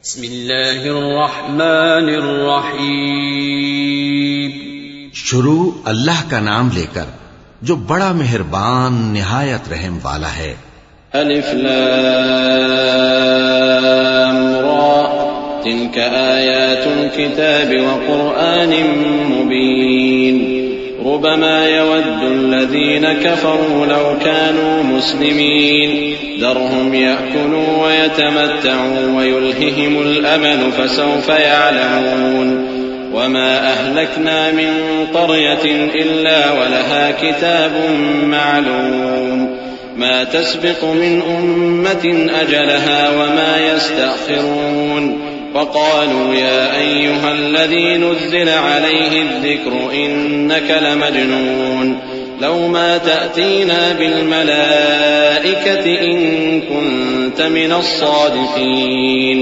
بسم اللہ الرحمن الرحیم. شروع اللہ کا نام لے کر جو بڑا مہربان نہایت رحم والا ہے. الف لام را تلك آیات الكتاب وقرآن مبین ربما يود الذين كفروا لو كانوا مسلمين ذرهم يأكلوا ويتمتعوا ويلههم الأمل فسوف يعلمون وما أهلكنا من قرية إلا ولها كتاب معلوم ما تسبق من أمة أجلها وما يستأخرون وقالوا يا أيها الذي نزل عليه الذكر إنك لمجنون لو ما تأتينا بالملائكة إن كنت من الصادقين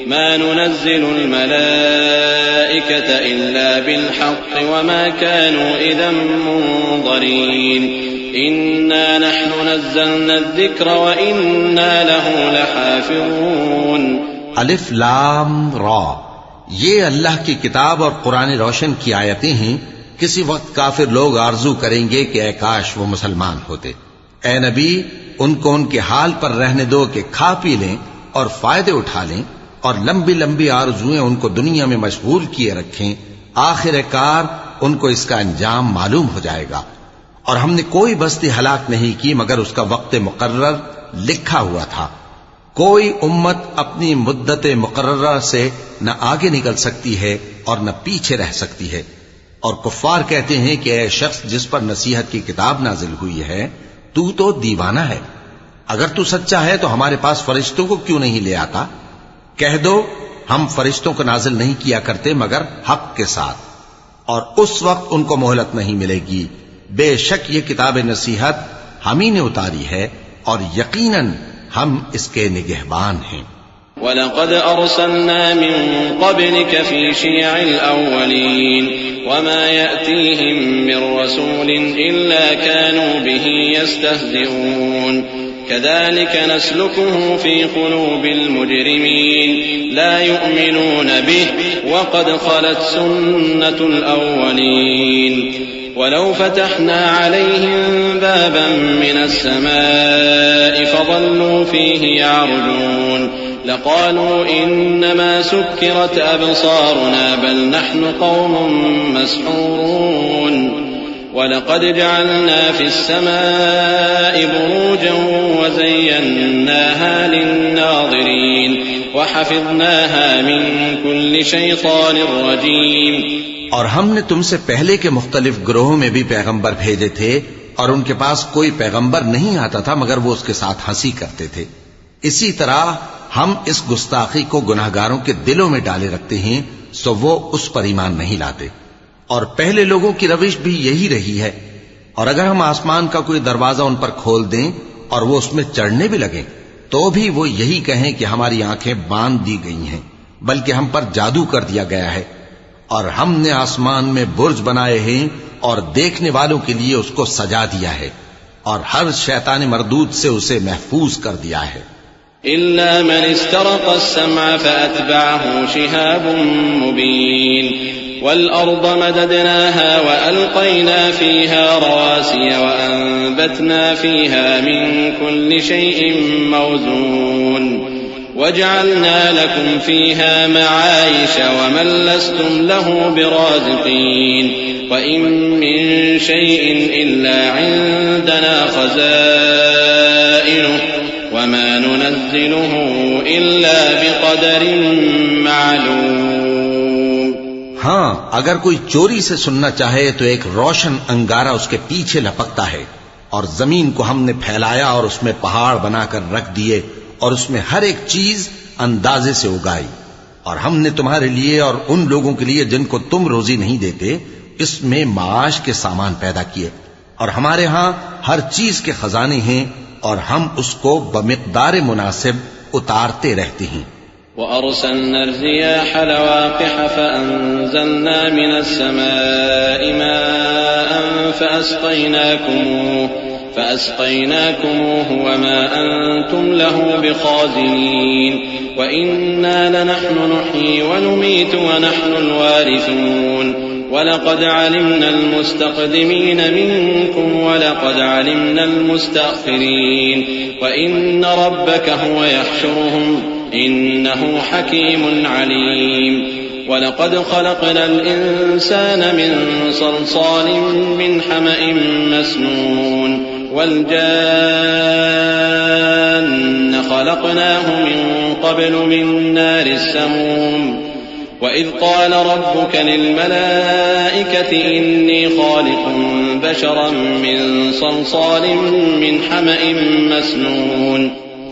ما ننزل الملائكة إلا بالحق وما كانوا إذا منظرين إنا نحن نزلنا الذكر وإنا له لحافظون. الف لام را، یہ اللہ کی کتاب اور قرآن روشن کی آیتیں ہیں. کسی وقت کافر لوگ آرزو کریں گے کہ اے کاش وہ مسلمان ہوتے. اے نبی، ان کو ان کے حال پر رہنے دو کہ کھا پی لیں اور فائدے اٹھا لیں اور لمبی لمبی آرزویں ان کو دنیا میں مشغول کیے رکھیں. آخر کار ان کو اس کا انجام معلوم ہو جائے گا. اور ہم نے کوئی بستی ہلاک نہیں کی مگر اس کا وقت مقرر لکھا ہوا تھا. کوئی امت اپنی مدت مقررہ سے نہ آگے نکل سکتی ہے اور نہ پیچھے رہ سکتی ہے. اور کفار کہتے ہیں کہ اے شخص جس پر نصیحت کی کتاب نازل ہوئی ہے تو دیوانہ ہے. اگر تو سچا ہے تو ہمارے پاس فرشتوں کو کیوں نہیں لے آتا؟ کہہ دو ہم فرشتوں کو نازل نہیں کیا کرتے مگر حق کے ساتھ، اور اس وقت ان کو مہلت نہیں ملے گی. بے شک یہ کتاب نصیحت ہم ہی نے اتاری ہے اور یقیناً ہم اس کے نگہبان ہیں. وَلَقَدْ أَرْسَلْنَا مِن قَبْلِكَ فِي شِيَعِ الْأَوَّلِينَ وَمَا يَأْتِيهِم مِّن رَّسُولٍ إِلَّا كَانُوا بِهِ يَسْتَهْزِئُونَ كَذَلِكَ نَسْلُكُهُ فِي قُلُوبِ الْمُجْرِمِينَ لَا يُؤْمِنُونَ بِهِ وَقَدْ خَلَتْ سُنَّةُ الْأَوَّلِينَ وَلَوْ فَتَحْنَا عَلَيْهِمْ بَابًا مِّنَ السَّمَاءِ فَظَلُّوا فِيهِ يَعْرُجُونَ لَقَالُوا إِنَّمَا سُكِّرَتْ أَبْصَارُنَا بَلْ نَحْنُ قَوْمٌ مَّسْحُورُونَ وَلَقَدْ جَعَلْنَا فِي السَّمَاءِ بُرُوجًا وَزَيَّنَّاهَا لِلنَّاظِرِينَ وَحَفِظْنَاهَا مِن كُلِّ شَيْطَانٍ رَّجِيمٍ. اور ہم نے تم سے پہلے کے مختلف گروہوں میں بھی پیغمبر بھیجے تھے اور ان کے پاس کوئی پیغمبر نہیں آتا تھا مگر وہ اس کے ساتھ ہنسی کرتے تھے. اسی طرح ہم اس گستاخی کو گناہگاروں کے دلوں میں ڈالے رکھتے ہیں سو وہ اس پر ایمان نہیں لاتے. اور پہلے لوگوں کی روش بھی یہی رہی ہے. اور اگر ہم آسمان کا کوئی دروازہ ان پر کھول دیں اور وہ اس میں چڑھنے بھی لگیں تو بھی وہ یہی کہیں کہ ہماری آنکھیں باندھ دی گئی ہیں بلکہ ہم پر جادو کر دیا گیا ہے. اور ہم نے آسمان میں برج بنائے ہیں اور دیکھنے والوں کے لیے اس کو سجا دیا ہے اور ہر شیطان مردود سے اسے محفوظ کر دیا ہے. إلا من استرق السمع فأتبعه شهاب مبين والأرض مددناها وألقينا فيها رواسي وأنبتنا فيها من كل شيء موزون وجعلنا لكم فيها معايش ومن لستم له برازقين وإن من شيء إلا عندنا خزائنه وما ننزله إلا بقدر معلوم. ہاں، اگر کوئی چوری سے سننا چاہے تو ایک روشن انگارہ اس کے پیچھے لپکتا ہے اور زمین کو ہم نے پھیلایا اور اس میں پہاڑ بنا کر رکھ دیے اور اس میں ہر ایک چیز اندازے سے اگائی. اور ہم نے تمہارے لیے اور ان لوگوں کے لیے جن کو تم روزی نہیں دیتے اس میں معاش کے سامان پیدا کیے. اور ہمارے ہاں ہر چیز کے خزانے ہیں اور ہم اس کو بمقدار مناسب اتارتے رہتے ہیں. وَأَرْسَلْنَا الرِّيَاحَ لَوَاقِحَ فَأَنزَلْنَا مِنَ السَّمَاءِ مَاءً فأسقيناكموه وما أنتم له بخازنين وإنا لنحن نحيي ونميت ونحن الوارثون ولقد علمنا المستقدمين منكم ولقد علمنا المستأخرين وإن ربك هو يحشرهم إنه حكيم عليم وَلَقَدْ خَلَقْنَا الْإِنسَانَ مِنْ صَلْصَالٍ مِّنْ حَمَإٍ مَّسْنُونٍ وَالْجَانَّ خَلَقْنَاهُ مِنْ قَبْلُ مِنْ نَارِ السَّمُومِ وَإِذْ قَالَ رَبُّكَ لِلْمَلَائِكَةِ إِنِّي خَالِقٌ بَشَرًا مِّنْ صَلْصَالٍ مِّنْ حَمَإٍ مَّسْنُونٍ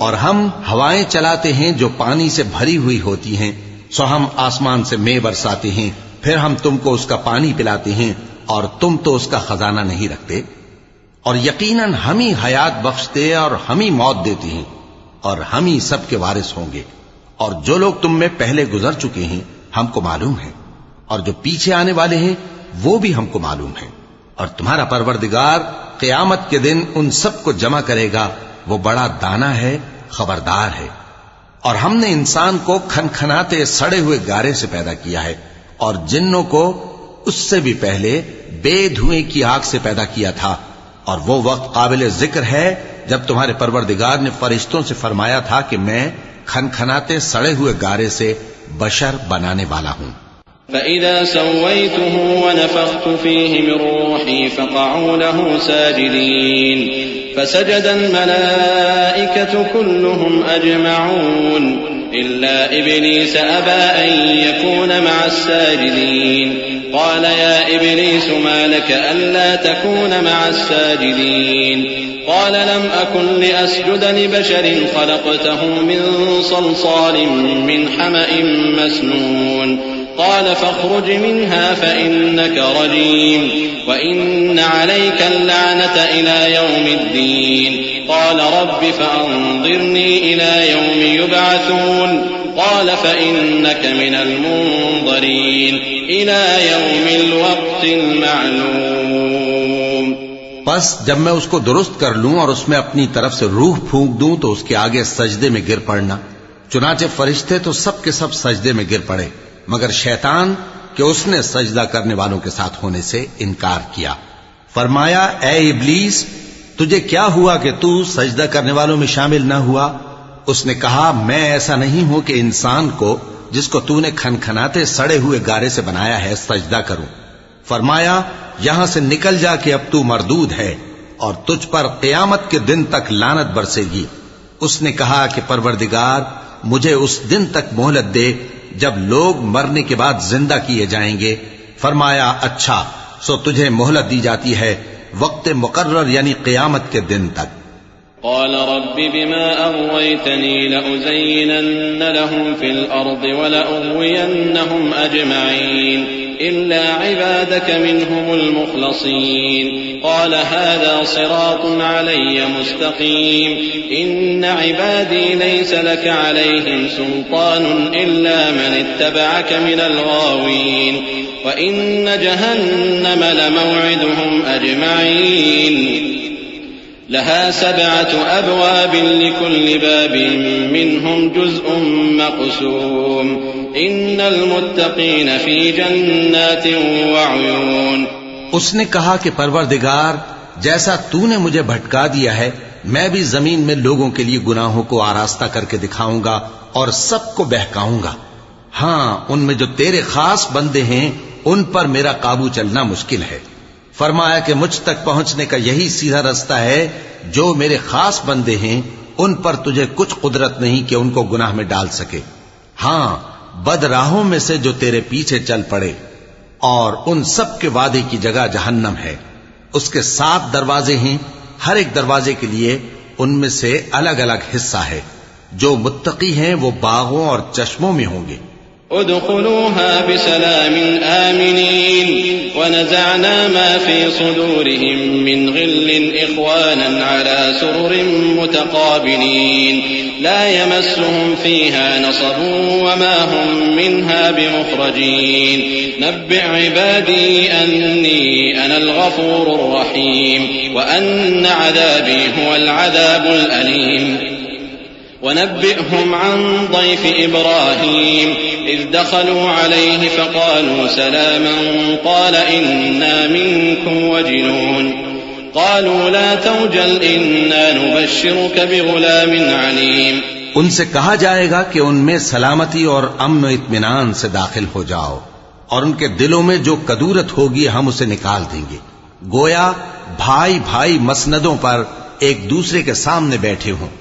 اور ہم ہوائیں چلاتے ہیں جو پانی سے بھری ہوئی ہوتی ہیں، سو ہم آسمان سے مے برساتے ہیں، پھر ہم تم کو اس کا پانی پلاتے ہیں اور تم تو اس کا خزانہ نہیں رکھتے، اور یقیناً ہم ہی حیات بخشتے اور ہم ہی موت دیتے ہیں اور ہم ہی سب کے وارث ہوں گے، اور جو لوگ تم میں پہلے گزر چکے ہیں ہم کو معلوم ہے، اور جو پیچھے آنے والے ہیں وہ بھی ہم کو معلوم ہے، اور تمہارا پروردگار قیامت کے دن ان سب کو جمع کرے گا، وہ بڑا دانا ہے، خبردار ہے۔ اور ہم نے انسان کو کھنکھناتے سڑے ہوئے گارے سے پیدا کیا ہے، اور جنوں کو اس سے بھی پہلے بے دھوئیں کی آگ سے پیدا کیا تھا، اور وہ وقت قابل ذکر ہے جب تمہارے پروردگار نے فرشتوں سے فرمایا تھا کہ میں کھنکھناتے سڑے ہوئے گارے سے بشر بنانے والا ہوں۔ فَإِذَا سَوَّيْتُهُ وَنَفَخْتُ فِيهِ مِن رُّوحِي فَقَعُوا لَهُ سَاجِدِينَ فسجد الملائكة كلهم أجمعون إلا إبليس أبى أن يكون مع الساجدين قال يا إبليس ما لك ألا تكون مع الساجدين قال لم أكن لأسجد لبشر خلقته من صلصال من حمأ مسنون قال فاخرج منها فإنك رجيم وإن عليك اللعنة إلى يوم الدين قال رب فأنظرني إلى يوم يبعثون قال فإنك من المنظرين إلى يوم الوقت المعلوم۔ پس جب میں اس کو درست کر لوں اور اس میں اپنی طرف سے روح پھونک دوں تو اس کے آگے سجدے میں گر پڑنا۔ چنانچہ فرشتے تو سب کے سب سجدے میں گر پڑے مگر شیطان کہ اس نے سجدہ کرنے والوں کے ساتھ ہونے سے انکار کیا۔ فرمایا اے ابلیس تجھے کیا ہوا کہ تو سجدہ کرنے والوں میں شامل نہ ہوا؟ اس نے کہا میں ایسا نہیں ہوں کہ انسان کو جس کو تو نے کھنکھناتے سڑے ہوئے گارے سے بنایا ہے سجدہ کروں۔ فرمایا یہاں سے نکل جا کہ اب تو مردود ہے اور تجھ پر قیامت کے دن تک لعنت برسے گی۔ اس نے کہا کہ پروردگار مجھے اس دن تک مہلت دے جب لوگ مرنے کے بعد زندہ کیے جائیں گے۔ فرمایا اچھا سو تجھے مہلت دی جاتی ہے وقت مقرر یعنی قیامت کے دن تک۔ قال رب بما أغويتني لأزينن لهم في الأرض ولأغوينهم أجمعين إلا عبادك منهم المخلصين قال هذا صراط علي مستقيم إن عبادي ليس لك عليهم سلطان إلا من اتبعك من الغاوين وإن جهنم لموعدهم أجمعين لها 7 أبواب لكل باب منهم جزء مقسوم إن المتقين في جنات وعيون۔ اس نے کہا کہ پروردگار جیسا تو نے مجھے بھٹکا دیا ہے میں بھی زمین میں لوگوں کے لیے گناہوں کو آراستہ کر کے دکھاؤں گا اور سب کو بہکاؤں گا۔ ہاں ان میں جو تیرے خاص بندے ہیں ان پر میرا قابو چلنا مشکل ہے۔ فرمایا کہ مجھ تک پہنچنے کا یہی سیدھا رستہ ہے، جو میرے خاص بندے ہیں ان پر تجھے کچھ قدرت نہیں کہ ان کو گناہ میں ڈال سکے۔ ہاں بد راہوں میں سے جو تیرے پیچھے چل پڑے، اور ان سب کے وعدے کی جگہ جہنم ہے، اس کے 7 دروازے ہیں، ہر ایک دروازے کے لیے ان میں سے الگ الگ حصہ ہے۔ جو متقی ہیں وہ باغوں اور چشموں میں ہوں گے۔ ادخلوها بسلام آمنين ونزعنا ما في صدورهم من غل إخوانا على سرر متقابلين لا يمسهم فيها نصب وما هم منها بمخرجين نبئ عبادي أني أنا الغفور الرحيم وأن عذابي هو العذاب الأليم ونبئهم عن ضيف إبراهيم إذ دخلوا عليه فقالوا سلاما قال إنا منكم وجلون قالوا لا توجل إنا نبشرك بغلام عليم ان سے کہا جائے گا کہ ان میں سلامتی اور امن و اطمینان سے داخل ہو جاؤ اور ان کے دلوں میں جو کدورت ہوگی ہم اسے نکال دیں گے، گویا بھائی بھائی مسندوں پر ایک دوسرے کے سامنے بیٹھے ہوں،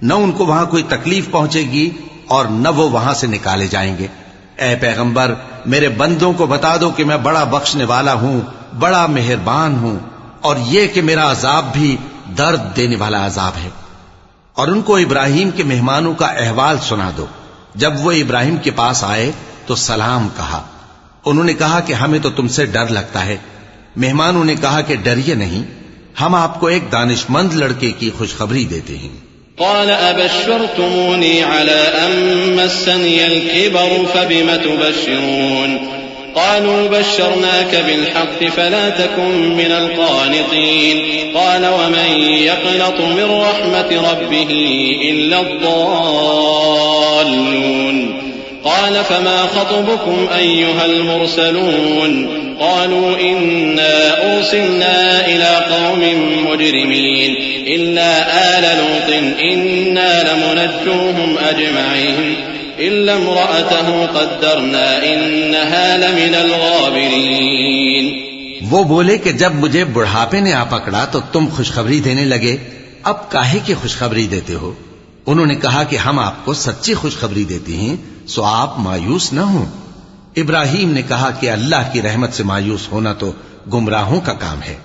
نہ ان کو وہاں کوئی تکلیف پہنچے گی اور نہ وہ وہاں سے نکالے جائیں گے۔ اے پیغمبر، میرے بندوں کو بتا دو کہ میں بڑا بخشنے والا ہوں، بڑا مہربان ہوں، اور یہ کہ میرا عذاب بھی درد دینے والا عذاب ہے۔ اور ان کو ابراہیم کے مہمانوں کا احوال سنا دو۔ جب وہ ابراہیم کے پاس آئے تو سلام کہا۔ انہوں نے کہا کہ ہمیں تو تم سے ڈر لگتا ہے۔ مہمانوں نے کہا کہ ڈریے نہیں، ہم آپ کو ایک دانش مند لڑکے کی خوشخبری دیتے ہیں۔ قال أبشرتموني على أن مسني الكبر فبم تبشرون قالوا بشرناك بالحق فلا تكن من القانطين قال ومن يقنط من رحمة ربه إلا الضالون قال فما خطبكم أيها المرسلون قالوا إنا أرسلنا إلى قوم مجرمين إلا آل لوط إنا لمنجوهم أجمعين إلا امرأته قدرنا إنها لمن الغابرين۔ وہ بولے کہ جب مجھے بڑھاپے نے آ پکڑا تو تم خوشخبری دینے لگے، اب کاہے کی خوشخبری دیتے ہو؟ انہوں نے کہا کہ ہم آپ کو سچی خوشخبری دیتے ہیں، سو آپ مایوس نہ ہوں۔ ابراہیم نے کہا کہ اللہ کی رحمت سے مایوس ہونا تو گمراہوں کا کام ہے۔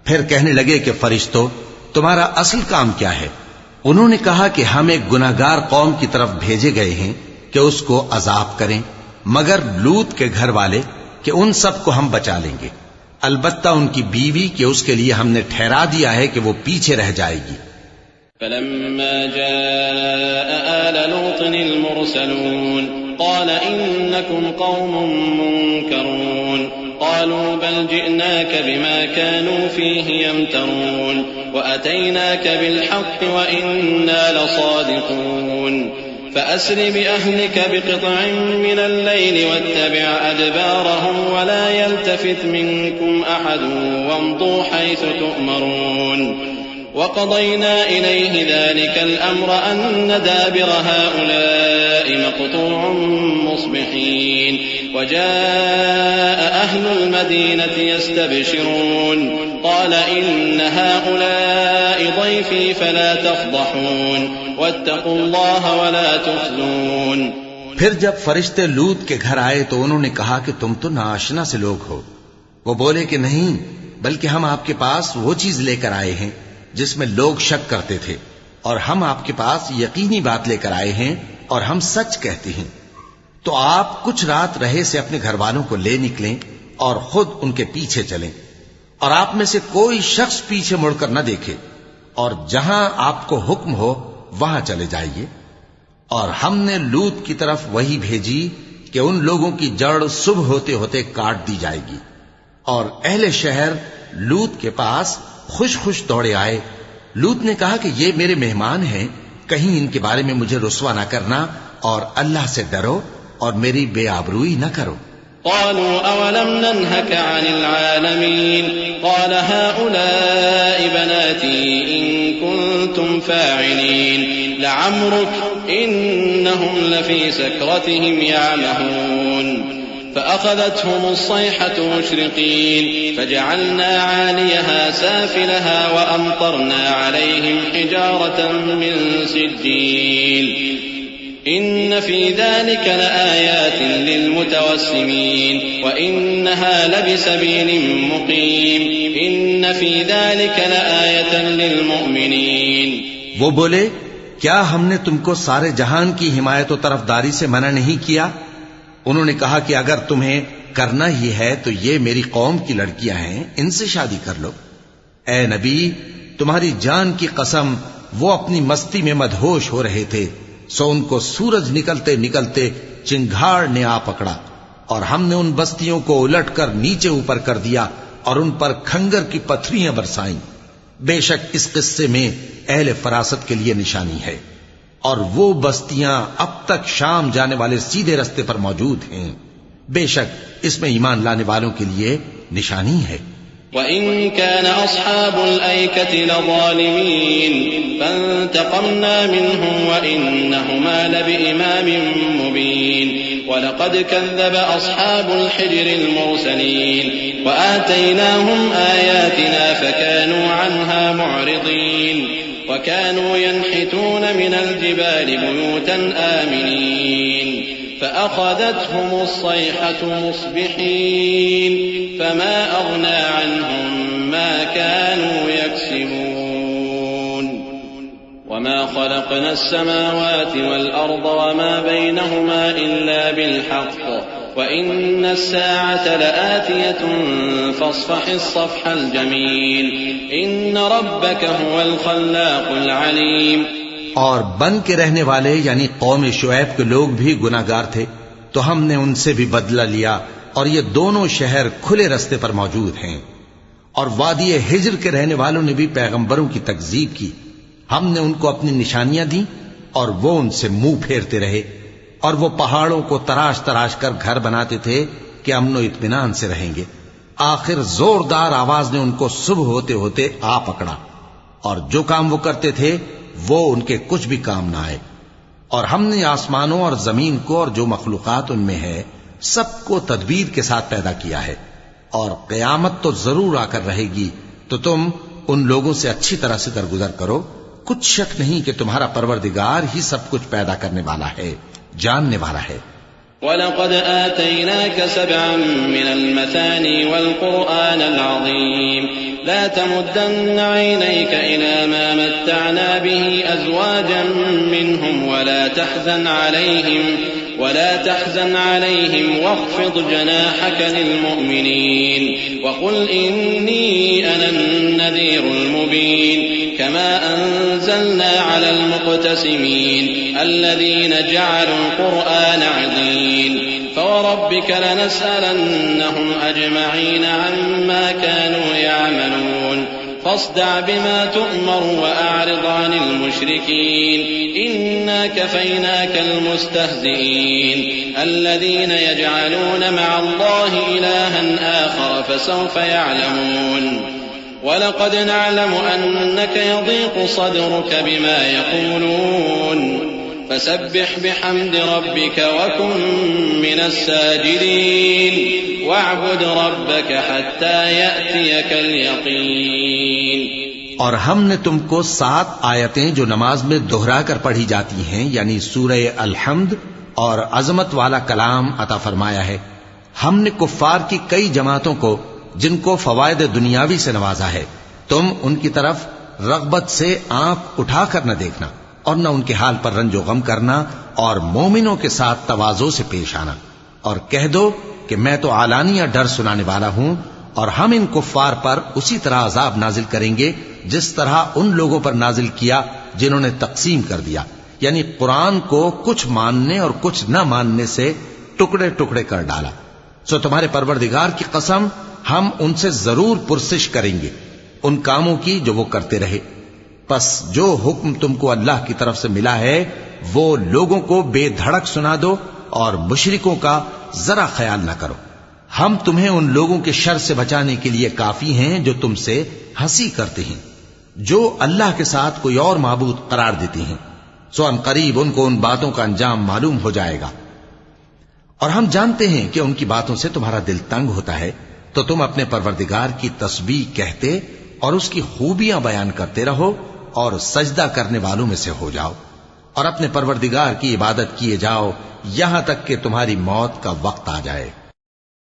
پھر کہنے لگے کہ فرشتوں، تمہارا اصل کام کیا ہے؟ انہوں نے کہا کہ ہم ایک گناہگار قوم کی طرف بھیجے گئے ہیں کہ اس کو عذاب کریں، مگر لوط کے گھر والے کہ ان سب کو ہم بچا لیں گے، البتہ ان کی بیوی کہ اس کے لیے ہم نے ٹھہرا دیا ہے کہ وہ پیچھے رہ جائے گی۔ فلما جاء آل لوط المرسلون قال إنكم قوم منكرون قالوا بل جئناك بما كانوا فيه يمترون وأتيناك بالحق وإنا لصادقون فأسر بأهلك بقطع من الليل واتبع أدبارهم ولا يلتفت منكم أحد وامضوا حيث تؤمرون وقضينا إليه ذلك الأمر أن دابر هؤلاء مقطوع مصبحين وجاء أهل المدينة يستبشرون قال إن هؤلاء ضيفي فلا تفضحون واتقوا الله ولا تخزون۔ پھر جب فرشتے لوط کے گھر آئے تو انہوں نے کہا کہ تم تو ناآشنا سے لوگ ہو۔ وہ بولے کہ نہیں، بلکہ ہم آپ کے پاس وہ چیز لے کر آئے ہیں جس میں لوگ شک کرتے تھے، اور ہم آپ کے پاس یقینی بات لے کر آئے ہیں اور ہم سچ کہتے ہیں۔ تو آپ کچھ رات رہے سے اپنے گھر والوں کو لے نکلیں اور خود ان کے پیچھے چلیں، اور آپ میں سے کوئی شخص پیچھے مڑ کر نہ دیکھے، اور جہاں آپ کو حکم ہو وہاں چلے جائیے۔ اور ہم نے لوط کی طرف وہی بھیجی کہ ان لوگوں کی جڑ صبح ہوتے ہوتے کاٹ دی جائے گی۔ اور اہل شہر لوط کے پاس خوش خوش دوڑے آئے۔ لوط نے کہا کہ یہ میرے مہمان ہیں، کہیں ان کے بارے میں مجھے رسوا نہ کرنا، اور اللہ سے ڈرو اور میری بے آبروئی نہ کرو۔ قالوا أولم ننهك عن العالمين قال هؤلاء بناتي إن كنتم فاعلين لعمرك إنهم لفي سكرتهم يعمهون فأخذتهم الصيحة مشرقين فجعلنا عاليها سافلها وأمطرنا عليهم حجارة من سجيل إن في ذلك لآيات للمتوسمين وإنها لبسبيل مقيم إن في ذلك لآية للمؤمنين۔ وہ بولے کیا ہم نے تم کو سارے جہان کی حمایت و طرفداری سے منع نہیں کیا؟ انہوں نے کہا کہ اگر تمہیں کرنا ہی ہے تو یہ میری قوم کی لڑکیاں ہیں، ان سے شادی کر لو۔ اے نبی، تمہاری جان کی قسم وہ اپنی مستی میں مدہوش ہو رہے تھے، سو ان کو سورج نکلتے نکلتے چنگھاڑ نے آ پکڑا، اور ہم نے ان بستیوں کو الٹ کر نیچے اوپر کر دیا اور ان پر کھنگر کی پتھریاں برسائیں۔ بے شک اس قصے میں اہل فراست کے لیے نشانی ہے، اور وہ بستیاں اب تک شام جانے والے سیدھے رستے پر موجود ہیں۔ بے شک اس میں ایمان لانے والوں کے لیے نشانی ہے۔ وَإِن كَانَ أَصْحَابُ الْأَيْكَةِ لَظَالِمِينَ فَانْتَقَمْنَا مِنْهُمْ وَإِنَّهُمَا لَبِإِمَامٍ مُبِينٍ وَلَقَدْ كَذَّبَ أَصْحَابُ الْحِجْرِ الْمُرْسَلِينَ وَآتَيْنَاهُمْ آيَاتِنَا فَكَانُوا عَنْهَا مُعْرِضِينَ وَكَانُوا يَنْحِتُونَ مِنَ الْجِبَالِ بُيُوتًا آمِنِينَ فأخذتهم الصيحة مصبحين فما أغنى عنهم ما كانوا يكسبون وما خلقنا السماوات والأرض وما بينهما إلا بالحق وإن الساعة لآتية فاصفح الصفح الجميل إن ربك هو الخلاق العليم۔ اور بن کے رہنے والے یعنی قوم شعیب کے لوگ بھی گناہگار تھے، تو ہم نے ان سے بھی بدلہ لیا، اور یہ دونوں شہر کھلے رستے پر موجود ہیں۔ اور وادی ہجر کے رہنے والوں نے بھی پیغمبروں کی تکذیب کی، ہم نے ان کو اپنی نشانیاں دی اور وہ ان سے منہ پھیرتے رہے، اور وہ پہاڑوں کو تراش تراش کر گھر بناتے تھے کہ امن و اطمینان سے رہیں گے۔ آخر زوردار آواز نے ان کو صبح ہوتے ہوتے آ پکڑا، اور جو کام وہ کرتے تھے وہ ان کے کچھ بھی کام نہ آئے۔ اور ہم نے آسمانوں اور زمین کو اور جو مخلوقات ان میں ہے سب کو تدبیر کے ساتھ پیدا کیا ہے، اور قیامت تو ضرور آ کر رہے گی، تو تم ان لوگوں سے اچھی طرح سے درگزر کرو۔ کچھ شک نہیں کہ تمہارا پروردگار ہی سب کچھ پیدا کرنے والا ہے، جاننے والا ہے۔ وَلَقَدْ آتَيْنَاكَ سَبْعًا مِّنَ الْمَثَانِي وَالْقُرْآنَ الْعَظِيمَ لَا تَمُدَّنَّ عَيْنَيْكَ إِلَىٰ مَا مَتَّعْنَا بِهِ أَزْوَاجًا مِّنْهُمْ وَلَا تَحْزَنْ عَلَيْهِمْ وَاخْفِضْ جَنَاحَكَ لِلْمُؤْمِنِينَ وَقُلْ إِنِّي أَنَا النَّذِيرُ الْمُبِينُ كما أنزلنا على المقتسمين الذين جعلوا القرآن عضين فوربك لنسألنهم أجمعين عما كانوا يعملون فاصدع بما تؤمر وأعرض عن المشركين إنا كفيناك المستهزئين الذين يجعلون مع الله إلها آخر فسوف يعلمون وَلَقَدْ نَعْلَمُ أَنَّكَ يَضِيقُ صَدْرُكَ بِمَا يَقُولُونَ فَسَبِّحْ بِحَمْدِ رَبِّكَ وَكُن مِّنَ السَّاجِدِينَ وَاعْبُدْ رَبَّكَ حَتَّى يَأْتِيَكَ الْيَقِينُ۔ اور ہم نے تم کو 7 آیتیں جو نماز میں دہرا کر پڑھی جاتی ہیں یعنی سورہ الحمد اور عظمت والا کلام عطا فرمایا ہے۔ ہم نے کفار کی کئی جماعتوں کو جن کو فوائد دنیاوی سے نوازا ہے، تم ان کی طرف رغبت سے آنکھ اٹھا کر نہ دیکھنا اور نہ ان کے حال پر رنج و غم کرنا، اور مومنوں کے ساتھ تواضع سے پیش آنا، اور کہہ دو کہ میں تو اعلانیہ ڈر سنانے والا ہوں، اور ہم ان کفار پر اسی طرح عذاب نازل کریں گے جس طرح ان لوگوں پر نازل کیا جنہوں نے تقسیم کر دیا، یعنی قرآن کو کچھ ماننے اور کچھ نہ ماننے سے ٹکڑے ٹکڑے کر ڈالا۔ سو تمہارے پروردگار کی قسم ہم ان سے ضرور پرسش کریں گے ان کاموں کی جو وہ کرتے رہے۔ پس جو حکم تم کو اللہ کی طرف سے ملا ہے وہ لوگوں کو بے دھڑک سنا دو، اور مشرکوں کا ذرا خیال نہ کرو۔ ہم تمہیں ان لوگوں کے شر سے بچانے کے لیے کافی ہیں جو تم سے ہنسی کرتے ہیں، جو اللہ کے ساتھ کوئی اور معبود قرار دیتے ہیں، سو ان قریب ان کو ان باتوں کا انجام معلوم ہو جائے گا۔ اور ہم جانتے ہیں کہ ان کی باتوں سے تمہارا دل تنگ ہوتا ہے، تو تم اپنے پروردگار کی تسبیح کہتے اور اس کی خوبیاں بیان کرتے رہو اور سجدہ کرنے والوں میں سے ہو جاؤ، اور اپنے پروردگار کی عبادت کیے جاؤ یہاں تک کہ تمہاری موت کا وقت آ جائے۔